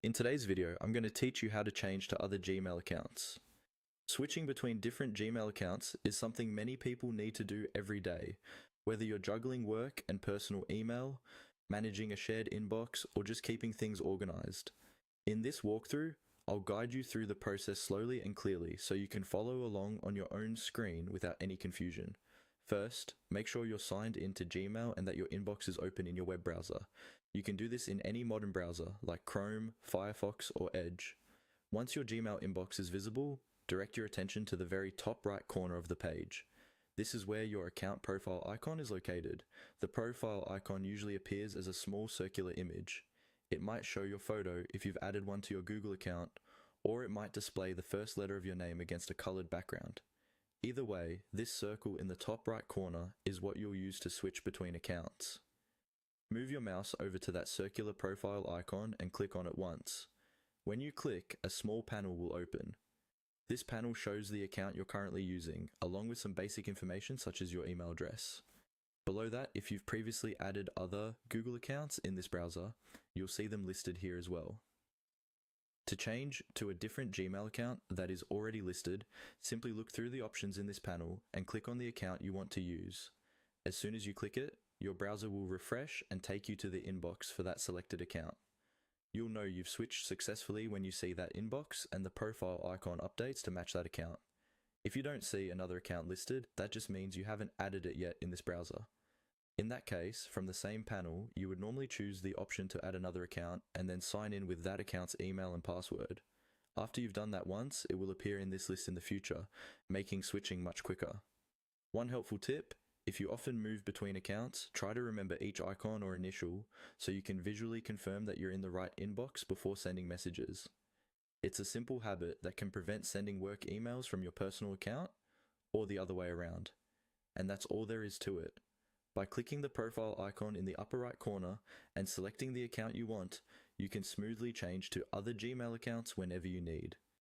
In today's video, I'm going to teach you how to change to other Gmail accounts. Switching between different Gmail accounts is something many people need to do every day, whether you're juggling work and personal email, managing a shared inbox, or just keeping things organized. In this walkthrough, I'll guide you through the process slowly and clearly so you can follow along on your own screen without any confusion. First, make sure you're signed into Gmail and that your inbox is open in your web browser. You can do this in any modern browser like Chrome, Firefox, or Edge. Once your Gmail inbox is visible, direct your attention to the very top right corner of the page. This is where your account profile icon is located. The profile icon usually appears as a small circular image. It might show your photo if you've added one to your Google account, or it might display the first letter of your name against a colored background. Either way, this circle in the top right corner is what you'll use to switch between accounts. Move your mouse over to that circular profile icon and click on it once. When you click, a small panel will open. This panel shows the account you're currently using, along with some basic information such as your email address. Below that, if you've previously added other Google accounts in this browser, you'll see them listed here as well. To change to a different Gmail account that is already listed, simply look through the options in this panel and click on the account you want to use. As soon as you click it, your browser will refresh and take you to the inbox for that selected account. You'll know you've switched successfully when you see that inbox and the profile icon updates to match that account. If you don't see another account listed, that just means you haven't added it yet in this browser. In that case, from the same panel, you would normally choose the option to add another account and then sign in with that account's email and password. After you've done that once, it will appear in this list in the future, making switching much quicker. One helpful tip: if you often move between accounts, try to remember each icon or initial so you can visually confirm that you're in the right inbox before sending messages. It's a simple habit that can prevent sending work emails from your personal account or the other way around. And that's all there is to it. By clicking the profile icon in the upper right corner and selecting the account you want, you can smoothly change to other Gmail accounts whenever you need.